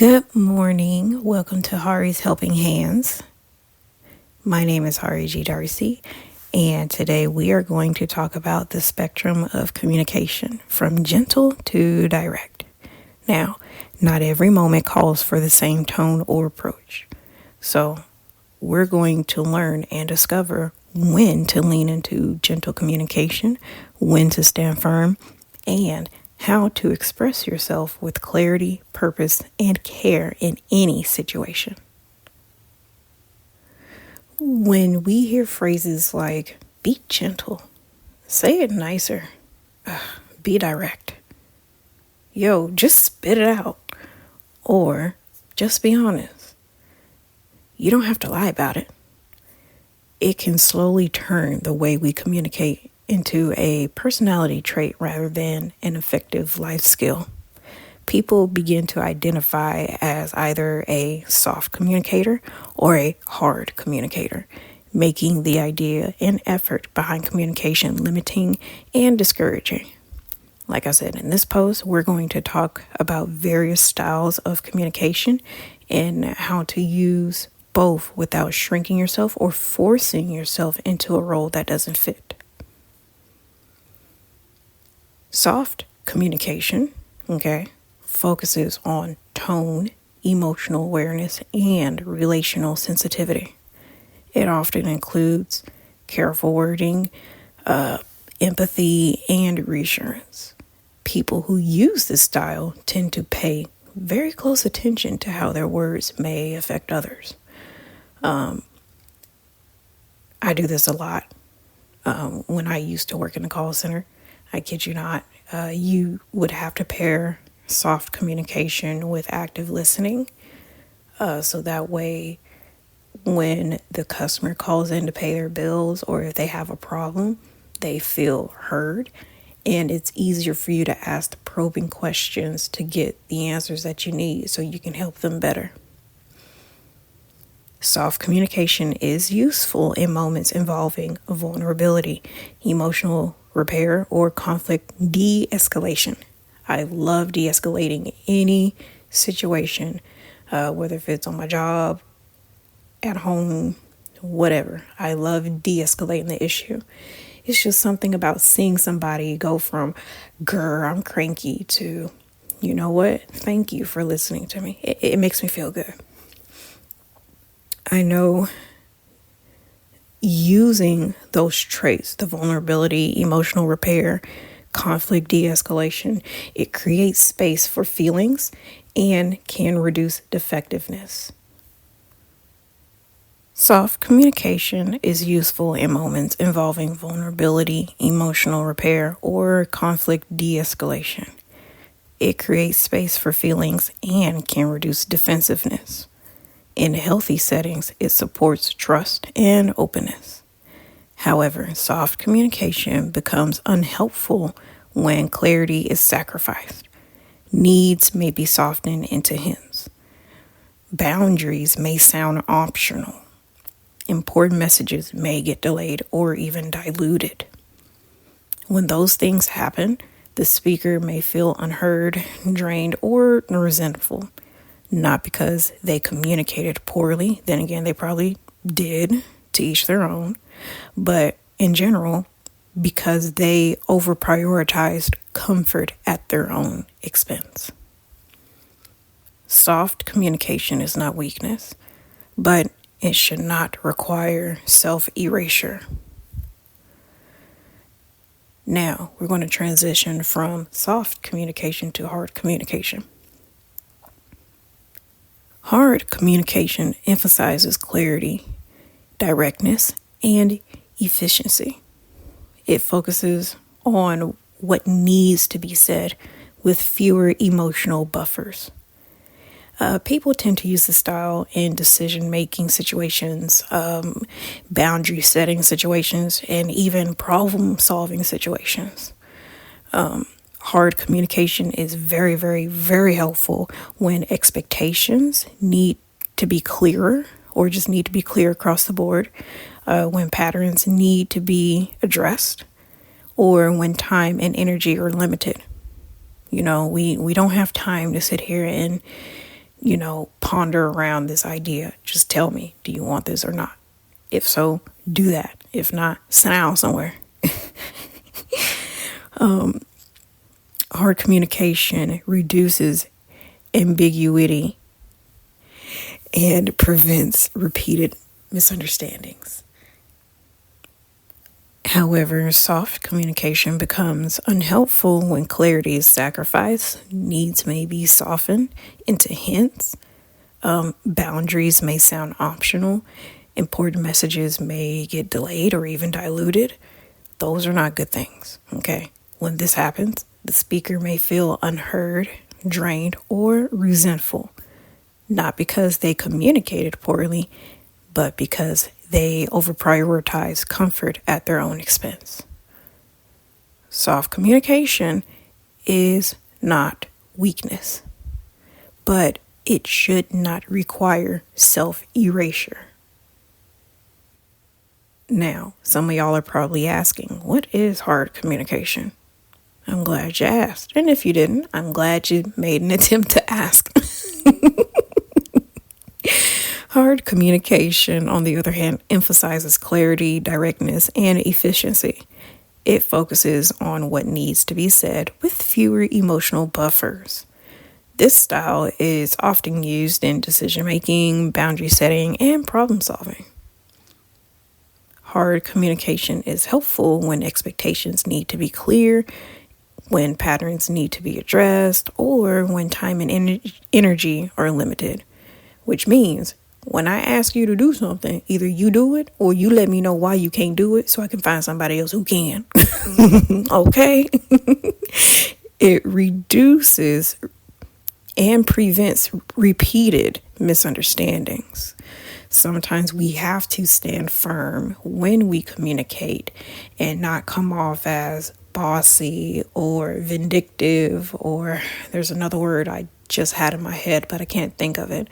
Good morning. Welcome to Hari's Helping Hands. My name is Hari G. Darcy, and today we are going to talk about the spectrum of communication from gentle to direct. Now, not every moment calls for the same tone or approach. So, we're going to learn and discover when to lean into gentle communication, when to stand firm, and how to express yourself with clarity, purpose, and care in any situation. When we hear phrases like, be gentle, say it nicer, be direct, just spit it out, or just be honest, you don't have to lie about it. It can slowly turn the way we communicate into a personality trait rather than an effective life skill. People begin to identify as either a soft communicator or a hard communicator, making the idea and effort behind communication limiting and discouraging. Like I said, in this post, we're going to talk about various styles of communication and how to use both without shrinking yourself or forcing yourself into a role that doesn't fit. Soft communication, focuses on tone, emotional awareness, and relational sensitivity. It often includes careful wording, empathy, and reassurance. People who use this style tend to pay very close attention to how their words may affect others. I do this a lot when I used to work in the call center. I kid you not. You would have to pair soft communication with active listening. So that way, when the customer calls in to pay their bills or if they have a problem, they feel heard. And it's easier for you to ask the probing questions to get the answers that you need so you can help them better. Soft communication is useful in moments involving vulnerability, emotional repair, or conflict de-escalation. I love de-escalating any situation, whether if it's on my job, at home, whatever. I love de-escalating the issue. It's just something about seeing somebody go from, "Grr, I'm cranky," to, "You know what? Thank you for listening to me." It makes me feel good. I know using those traits, the vulnerability, emotional repair, conflict de-escalation, it creates space for feelings and can reduce defectiveness. Soft communication is useful in moments involving vulnerability, emotional repair, or conflict de-escalation. It creates space for feelings and can reduce defensiveness. In healthy settings, it supports trust and openness. However, soft communication becomes unhelpful when clarity is sacrificed. Needs may be softened into hints. Boundaries may sound optional. Important messages may get delayed or even diluted. When those things happen, the speaker may feel unheard, drained, or resentful. Not because they communicated poorly, then again, they probably did, to each their own, but in general, because they over-prioritized comfort at their own expense. Soft communication is not weakness, but it should not require self-erasure. Now, we're going to transition from soft communication to hard communication. Hard communication emphasizes clarity, directness, and efficiency. It focuses on what needs to be said with fewer emotional buffers. People tend to use this style in decision-making situations, boundary setting situations, and even problem-solving situations. Hard communication is very, very, very helpful when expectations need to be clearer or just need to be clear across the board, when patterns need to be addressed, or when time and energy are limited. We don't have time to sit here and ponder around this idea. Just tell me, do you want this or not? If so, do that. If not, sit down somewhere. Hard communication reduces ambiguity and prevents repeated misunderstandings. However, soft communication becomes unhelpful when clarity is sacrificed. Needs may be softened into hints. Boundaries may sound optional. Important messages may get delayed or even diluted. Those are not good things, okay? When this happens, the speaker may feel unheard, drained, or resentful. Not because they communicated poorly, but because they overprioritize comfort at their own expense. Soft communication is not weakness, but it should not require self-erasure. Now, some of y'all are probably asking, what is hard communication? I'm glad you asked. And if you didn't, I'm glad you made an attempt to ask. Hard communication, on the other hand, emphasizes clarity, directness, and efficiency. It focuses on what needs to be said with fewer emotional buffers. This style is often used in decision-making, boundary setting, and problem-solving. Hard communication is helpful when expectations need to be clear, when patterns need to be addressed, or when time and energy are limited, which means when I ask you to do something, either you do it or you let me know why you can't do it so I can find somebody else who can. Okay? It reduces and prevents repeated misunderstandings. Sometimes we have to stand firm when we communicate and not come off as bossy or vindictive, or there's another word I just had in my head, but I can't think of it.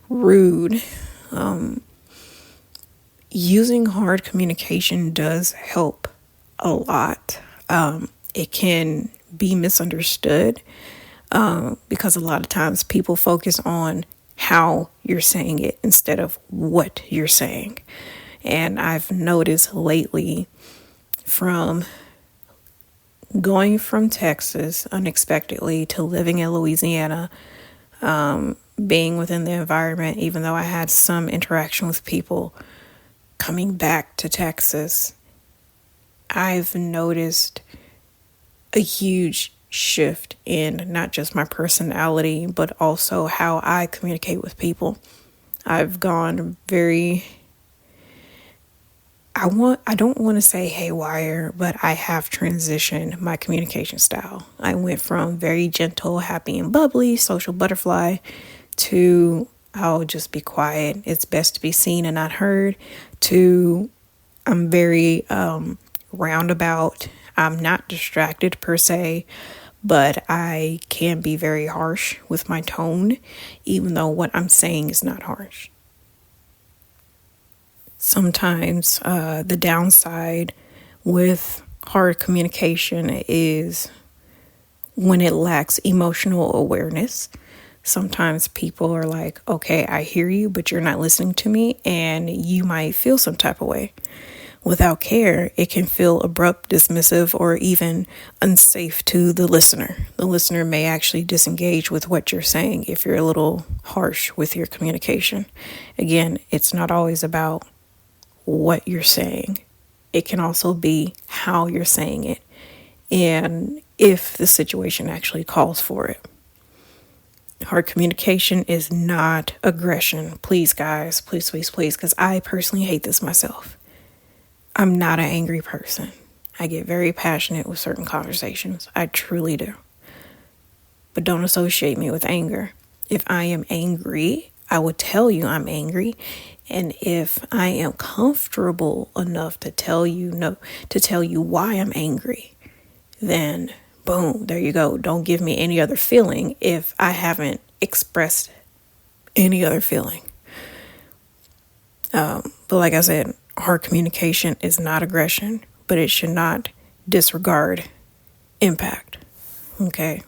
Rude. Using hard communication does help a lot. It can be misunderstood because a lot of times people focus on how you're saying it instead of what you're saying. And I've noticed lately, from going from Texas unexpectedly to living in Louisiana, being within the environment, even though I had some interaction with people, coming back to Texas, I've noticed a huge shift in not just my personality, but also how I communicate with people. I've gone I don't want to say haywire, but I have transitioned my communication style. I went from very gentle, happy, and bubbly, social butterfly, to I'll just be quiet. It's best to be seen and not heard, to I'm very roundabout. I'm not distracted per se, but I can be very harsh with my tone, even though what I'm saying is not harsh. Sometimes the downside with hard communication is when it lacks emotional awareness. Sometimes people are like, okay, I hear you, but you're not listening to me, and you might feel some type of way. Without care, it can feel abrupt, dismissive, or even unsafe to the listener. The listener may actually disengage with what you're saying if you're a little harsh with your communication. Again, it's not always about what you're saying. It can also be how you're saying it, and if the situation actually calls for it. Hard communication is not aggression. Please, guys, please, because I personally hate this myself. I'm not an angry person. I get very passionate with certain conversations. I truly do. But don't associate me with anger. If I am angry, I will tell you I'm angry. And if I am comfortable enough to tell you why I'm angry, then boom, there you go. Don't give me any other feeling if I haven't expressed any other feeling. But like I said, hard communication is not aggression, but it should not disregard impact. Okay?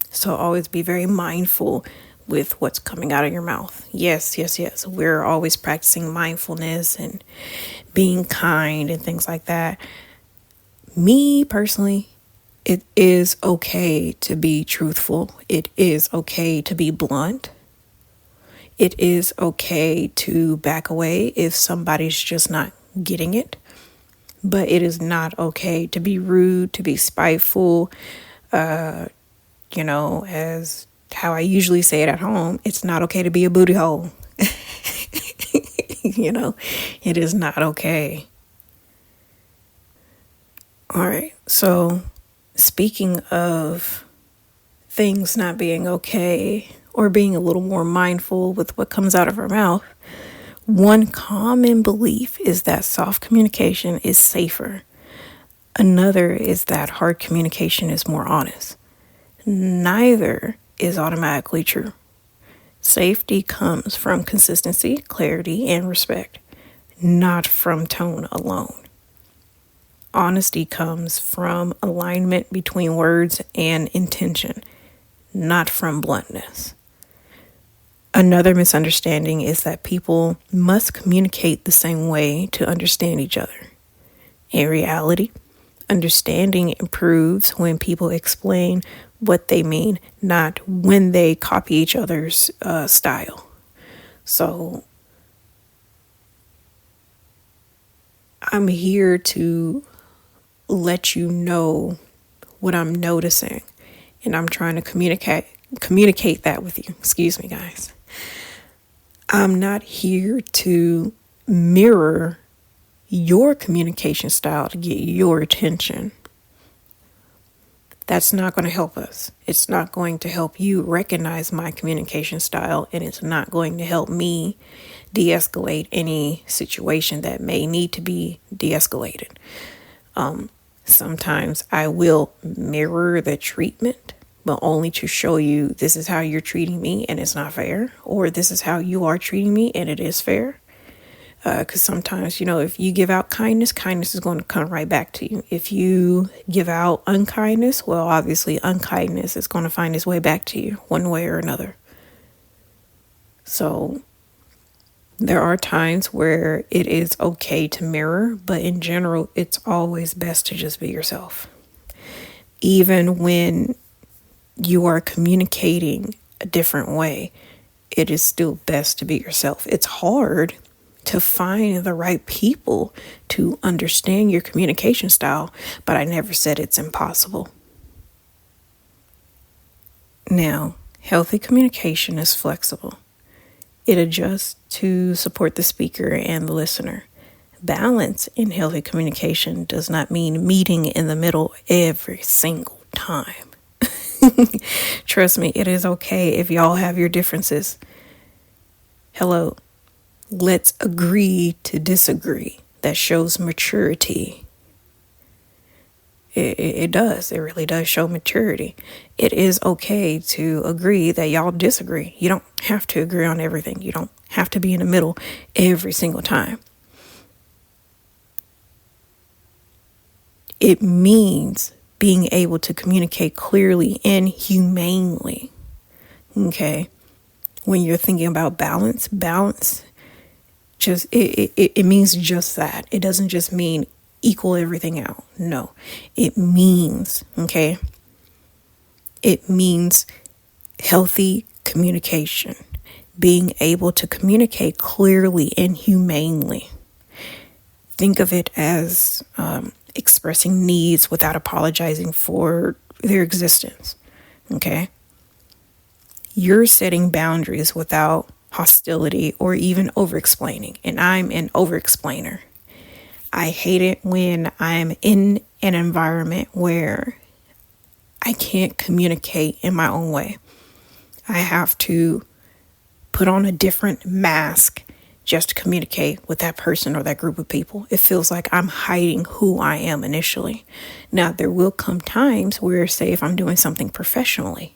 So always be very mindful with what's coming out of your mouth. Yes. We're always practicing mindfulness and being kind and things like that. Me personally, it is okay to be truthful. It is okay to be blunt. It is okay to back away if somebody's just not getting it. But it is not okay to be rude, to be spiteful. As how I usually say it at home, it's not okay to be a booty hole. It is not okay. All right. So speaking of things not being okay or being a little more mindful with what comes out of our mouth, one common belief is that soft communication is safer. Another is that hard communication is more honest. Neither is automatically true. Safety comes from consistency, clarity, and respect, not from tone alone. Honesty comes from alignment between words and intention, not from bluntness. Another misunderstanding is that people must communicate the same way to understand each other. In reality, understanding improves when people explain what they mean, not when they copy each other's style. So I'm here to let you know what I'm noticing, and I'm trying to communicate that with you. Excuse me, guys. I'm not here to mirror your communication style to get your attention. That's not going to help us. It's not going to help you recognize my communication style, and it's not going to help me de-escalate any situation that may need to be de-escalated. Sometimes I will mirror the treatment, but only to show you this is how you're treating me and it's not fair, or this is how you are treating me and it is fair. Because sometimes, if you give out kindness, kindness is going to come right back to you. If you give out unkindness, well, obviously unkindness is going to find its way back to you one way or another. So there are times where it is okay to mirror, but in general, it's always best to just be yourself. Even when you are communicating a different way, it is still best to be yourself. It's hard to find the right people to understand your communication style, but I never said it's impossible. Now, healthy communication is flexible. It adjusts to support the speaker and the listener. Balance in healthy communication does not mean meeting in the middle every single time. Trust me, it is okay if y'all have your differences. Hello. Let's agree to disagree. That shows maturity. It does. It really does show maturity. It is okay to agree that y'all disagree. You don't have to agree on everything. You don't have to be in the middle every single time. It means being able to communicate clearly and humanely. Okay? When you're thinking about balance just it means just that. It doesn't just mean equal everything out. No, it means, okay? It means healthy communication, being able to communicate clearly and humanely. Think of it as expressing needs without apologizing for their existence, okay? You're setting boundaries without hostility or even over-explaining, and I'm an over-explainer. I hate it when I'm in an environment where I can't communicate in my own way. I have to put on a different mask just to communicate with that person or that group of people. It feels like I'm hiding who I am initially. Now, there will come times where, say, if I'm doing something professionally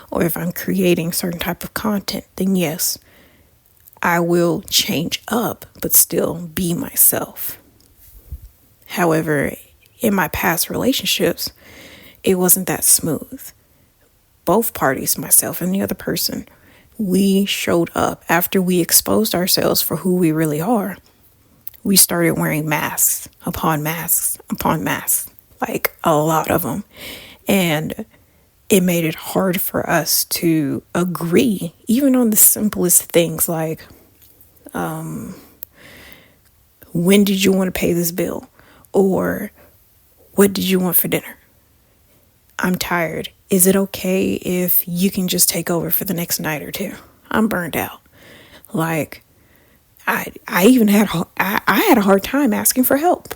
or if I'm creating certain type of content, then yes, I will change up, but still be myself. However, in my past relationships, it wasn't that smooth. Both parties, myself and the other person, we showed up after we exposed ourselves for who we really are. We started wearing masks upon masks upon masks, like a lot of them. And it made it hard for us to agree, even on the simplest things like, when did you want to pay this bill? Or what did you want for dinner? I'm tired. Is it okay if you can just take over for the next night or two? I'm burned out. Like, I even had a hard time asking for help.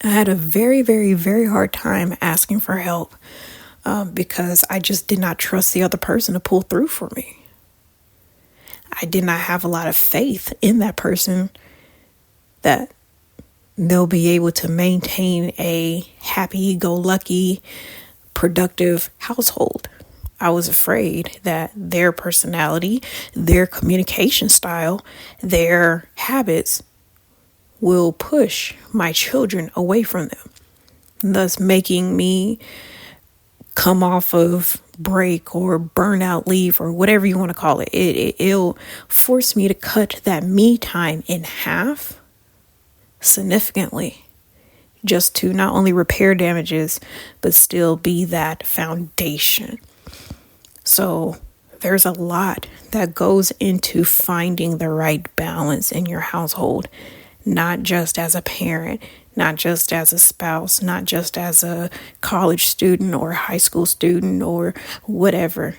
I had a very, very, very hard time asking for help because I just did not trust the other person to pull through for me. I did not have a lot of faith in that person that they'll be able to maintain a happy-go-lucky, productive household. I was afraid that their personality, their communication style, their habits will push my children away from them, thus making me come off of break or burnout leave or whatever you want to call it. It'll force me to cut that me time in half significantly, just to not only repair damages, but still be that foundation. So there's a lot that goes into finding the right balance in your household, not just as a parent, not just as a spouse, not just as a college student or high school student or whatever.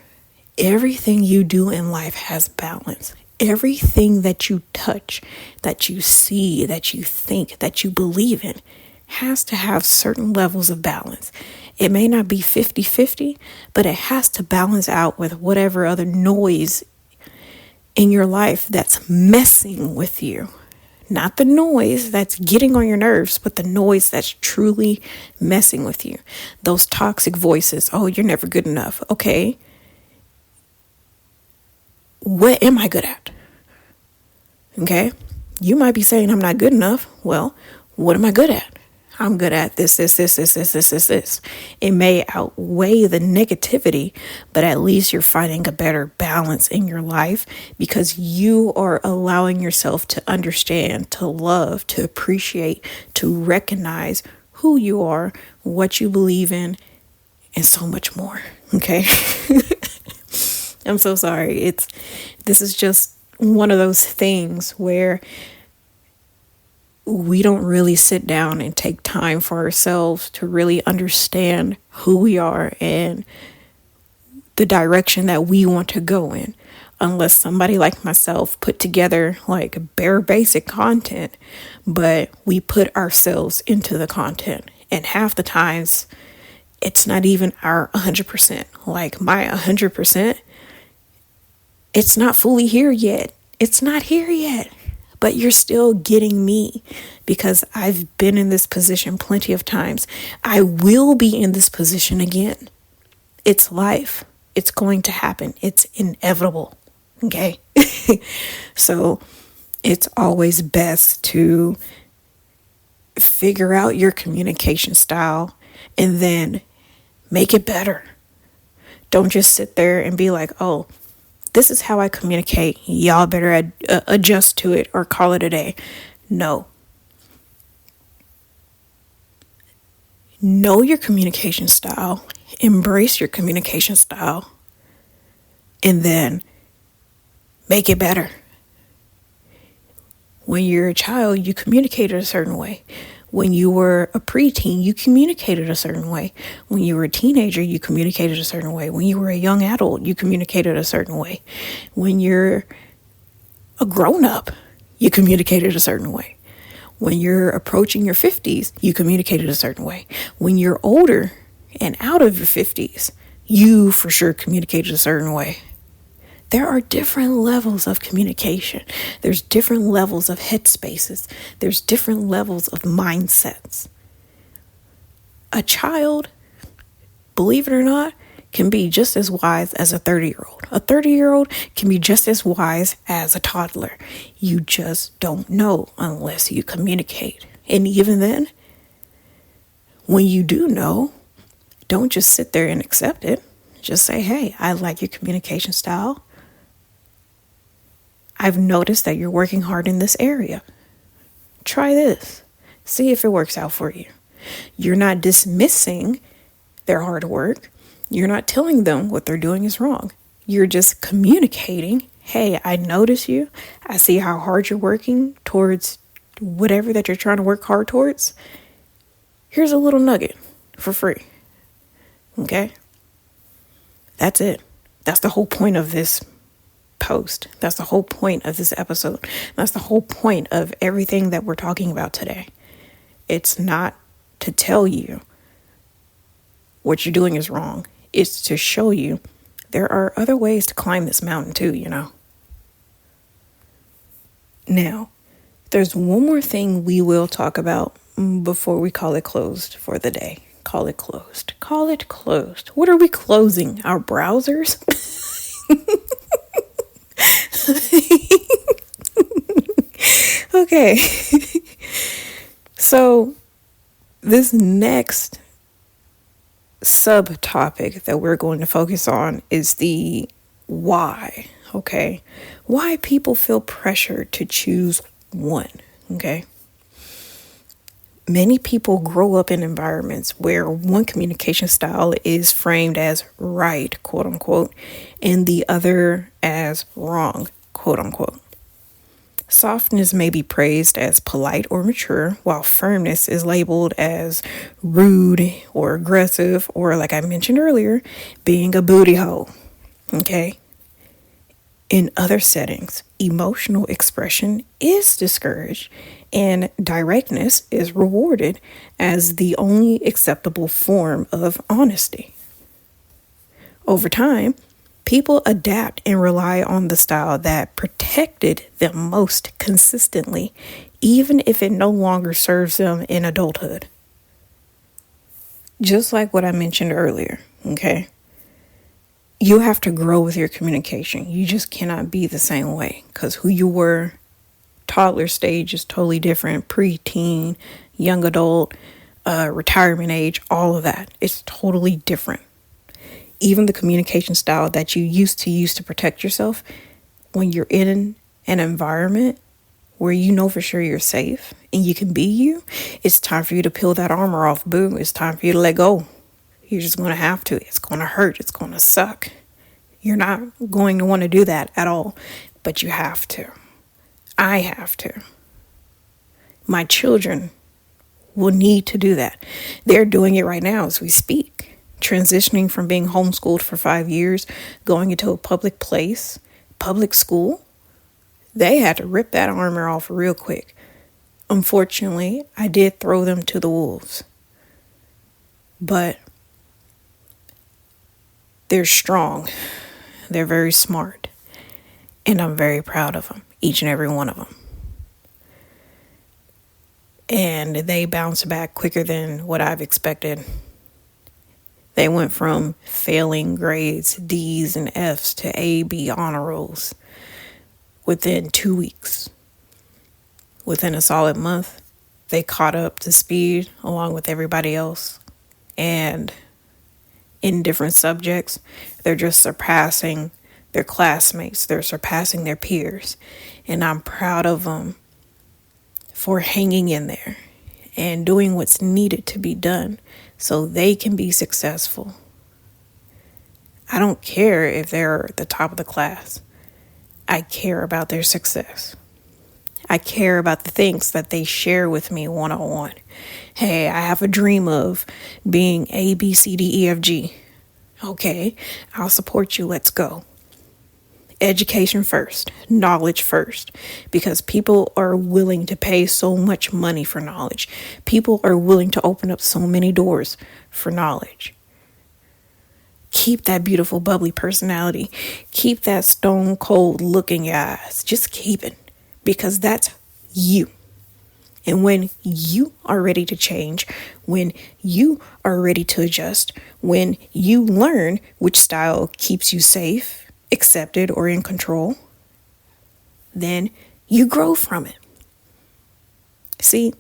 Everything you do in life has balance. Everything that you touch, that you see, that you think, that you believe in has to have certain levels of balance. It may not be 50-50, but it has to balance out with whatever other noise in your life that's messing with you. Not the noise that's getting on your nerves, but the noise that's truly messing with you. Those toxic voices. Oh, you're never good enough. Okay. What am I good at? Okay. You might be saying I'm not good enough. Well, what am I good at? I'm good at this. It may outweigh the negativity, but at least you're finding a better balance in your life because you are allowing yourself to understand, to love, to appreciate, to recognize who you are, what you believe in, and so much more. Okay. I'm so sorry. This is just one of those things where we don't really sit down and take time for ourselves to really understand who we are and the direction that we want to go in, unless somebody like myself put together like bare basic content, but we put ourselves into the content. And half the times it's not even our 100%. Like my 100%, it's not fully here yet. It's not here yet. But you're still getting me because I've been in this position plenty of times. I will be in this position again. It's life. It's going to happen. It's inevitable. Okay. So it's always best to figure out your communication style and then make it better. Don't just sit there and be like, oh, this is how I communicate. Y'all better adjust to it or call it a day. No. Know your communication style. Embrace your communication style. And then make it better. When you're a child, you communicated a certain way. When you were a preteen, you communicated a certain way. When you were a teenager, you communicated a certain way. When you were a young adult, you communicated a certain way. When you're a grown-up, you communicated a certain way. When you're approaching your 50s, you communicated a certain way. When you're older and out of your 50s, you for sure communicated a certain way. There are different levels of communication. There's different levels of headspaces. There's different levels of mindsets. A child, believe it or not, can be just as wise as a 30-year-old. A 30-year-old can be just as wise as a toddler. You just don't know unless you communicate. And even then, when you do know, don't just sit there and accept it. Just say, hey, I like your communication style. I've noticed that you're working hard in this area. Try this. See if it works out for you. You're not dismissing their hard work. You're not telling them what they're doing is wrong. You're just communicating, hey, I notice you. I see how hard you're working towards whatever that you're trying to work hard towards. Here's a little nugget for free. Okay? That's it. That's the whole point of this post. That's the whole point of this episode. That's the whole point of everything that we're talking about today. It's not to tell you what you're doing is wrong. It's to show you there are other ways to climb this mountain too, you know. Now, there's one more thing we will talk about before we call it closed for the day. Call it closed. Call it closed. What are we closing? Our browsers? Okay. So this next subtopic that we're going to focus on is the why. Okay. Why people feel pressure to choose one. Okay. Many people grow up in environments where one communication style is framed as right, quote unquote, and the other as wrong, quote unquote. Softness may be praised as polite or mature, while firmness is labeled as rude or aggressive, or like I mentioned earlier, being a booty hole. Okay. In other settings, emotional expression is discouraged and directness is rewarded as the only acceptable form of honesty. Over time, people adapt and rely on the style that protected them most consistently, even if it no longer serves them in adulthood. Just like what I mentioned earlier, okay? You have to grow with your communication. You just cannot be the same way because who you were, toddler stage is totally different, preteen, young adult, retirement age, all of that. It's totally different. Even the communication style that you used to use to protect yourself, when you're in an environment where you know for sure you're safe and you can be you, it's time for you to peel that armor off, boo. It's time for you to let go. You're just going to have to. It's going to hurt. It's going to suck. You're not going to want to do that at all, but you have to. I have to. My children will need to do that. They're doing it right now as we speak. Transitioning from being homeschooled for 5 years, going into a public place, public school. They had to rip that armor off real quick. Unfortunately, I did throw them to the wolves. But they're strong. They're very smart. And I'm very proud of them, each and every one of them. And they bounce back quicker than what I've expected. They went from failing grades, D's and F's, to A, B honor rolls within 2 weeks. Within a solid month, they caught up to speed along with everybody else. And in different subjects, they're just surpassing their classmates. They're surpassing their peers. And I'm proud of them for hanging in there and doing what's needed to be done so they can be successful. I don't care if they're at the top of the class. I care about their success. I care about the things that they share with me one-on-one. Hey, I have a dream of being A, B, C, D, E, F, G. Okay, I'll support you. Let's go. Education first, knowledge first, because people are willing to pay so much money for knowledge. People are willing to open up so many doors for knowledge. Keep that beautiful, bubbly personality. Keep that stone cold looking eyes. Just keep it, because that's you. And when you are ready to change, when you are ready to adjust, when you learn which style keeps you safe, accepted, or in control, then you grow from it. See,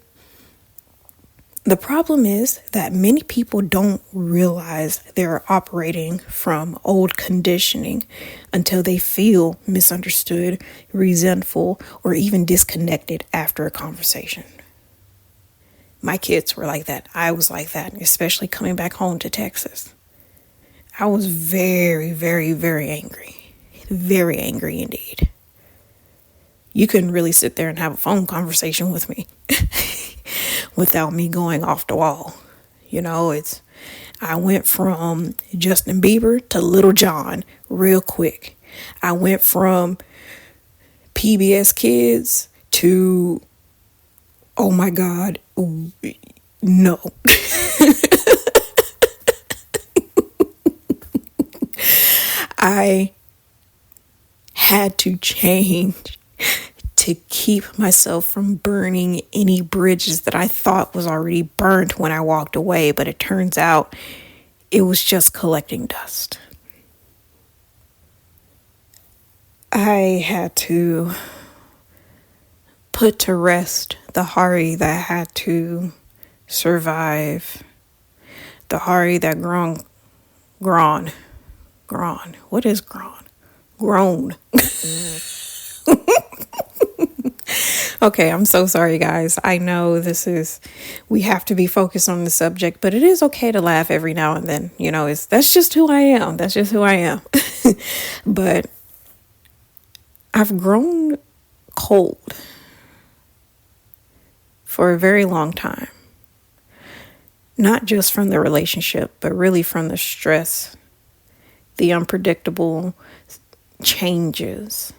The problem is that many people don't realize they're operating from old conditioning until they feel misunderstood, resentful, or even disconnected after a conversation. My kids were like that. I was like that, especially coming back home to Texas. I was very, very, very angry. Very angry indeed. You couldn't really sit there and have a phone conversation with me without me going off the wall. I went from Justin Bieber to Little John real quick. I went from PBS Kids to, oh my God, no. I had to change to keep myself from burning any bridges that I thought was already burnt when I walked away, but it turns out it was just collecting dust. I had to put to rest the Hari that had to survive, the Hari that grown. What is grown? Okay, I'm so sorry, guys. I know we have to be focused on the subject, but it is okay to laugh every now and then. That's just who I am. That's just who I am. But I've grown cold for a very long time. Not just from the relationship, but really from the stress, the unpredictable changes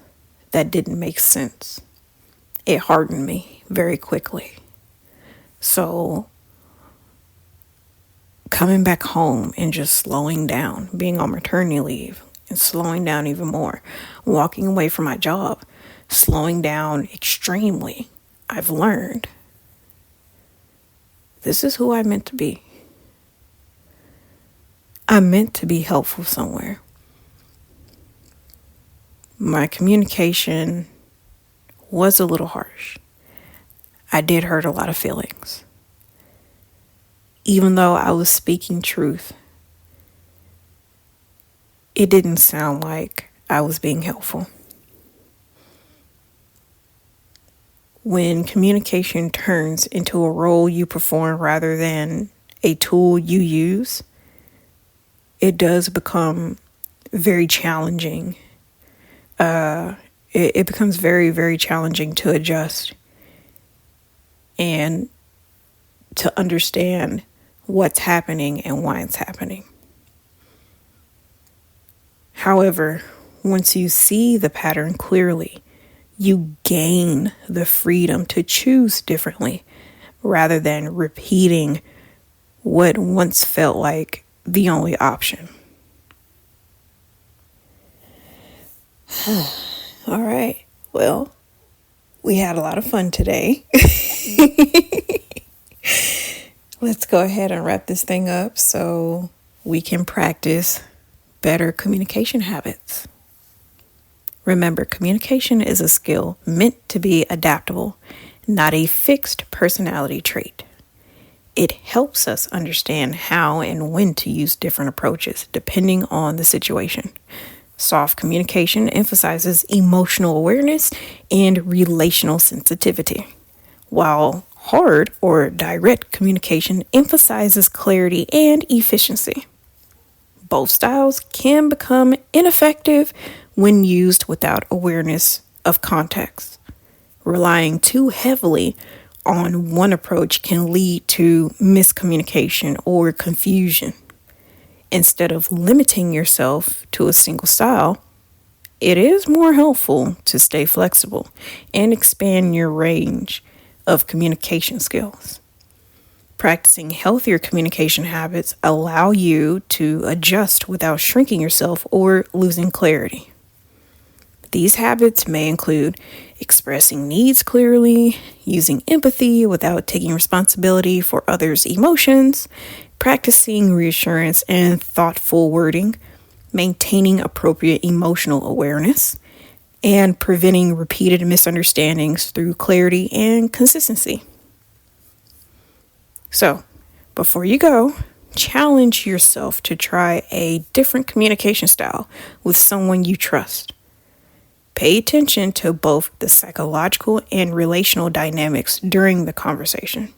that didn't make sense. It hardened me very quickly. So coming back home and just slowing down, being on maternity leave and slowing down even more, walking away from my job, slowing down extremely, I've learned this is who I'm meant to be. I'm meant to be helpful somewhere. My communication was a little harsh. I did hurt a lot of feelings. Even though I was speaking truth, it didn't sound like I was being helpful. When communication turns into a role you perform rather than a tool you use, it does become very challenging. It becomes very, very challenging to adjust and to understand what's happening and why it's happening. However, once you see the pattern clearly, you gain the freedom to choose differently rather than repeating what once felt like the only option. All right. Well, we had a lot of fun today. Let's go ahead and wrap this thing up so we can practice better communication habits. Remember, communication is a skill meant to be adaptable, not a fixed personality trait. It helps us understand how and when to use different approaches depending on the situation. Soft communication emphasizes emotional awareness and relational sensitivity, while hard or direct communication emphasizes clarity and efficiency. Both styles can become ineffective when used without awareness of context. Relying too heavily on one approach can lead to miscommunication or confusion. Instead of limiting yourself to a single style, it is more helpful to stay flexible and expand your range of communication skills. Practicing healthier communication habits allow you to adjust without shrinking yourself or losing clarity. These habits may include expressing needs clearly, using empathy without taking responsibility for others' emotions, practicing reassurance and thoughtful wording, maintaining appropriate emotional awareness, and preventing repeated misunderstandings through clarity and consistency. So, before you go, challenge yourself to try a different communication style with someone you trust. Pay attention to both the psychological and relational dynamics during the conversation.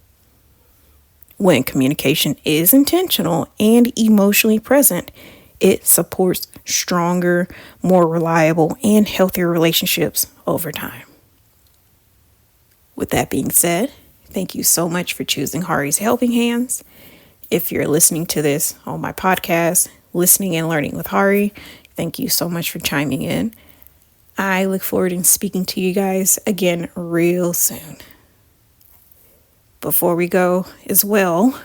When communication is intentional and emotionally present, it supports stronger, more reliable, and healthier relationships over time. With that being said, thank you so much for choosing Hari's Helping Hands. If you're listening to this on my podcast, Listening and Learning with Hari, thank you so much for chiming in. I look forward to speaking to you guys again real soon. Before we go as well,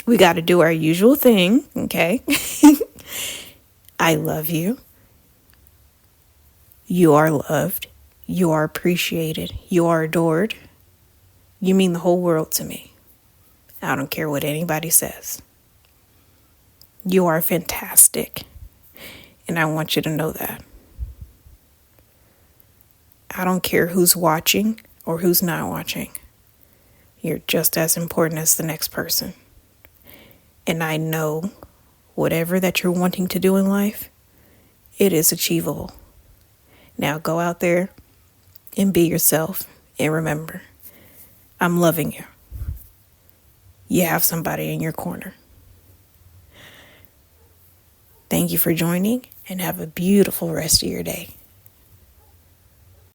we got to do our usual thing, okay? I love you. You are loved. You are appreciated. You are adored. You mean the whole world to me. I don't care what anybody says. You are fantastic. And I want you to know that. I don't care who's watching or who's not watching. You're just as important as the next person. And I know whatever that you're wanting to do in life, it is achievable. Now go out there and be yourself. And remember, I'm loving you. You have somebody in your corner. Thank you for joining and have a beautiful rest of your day.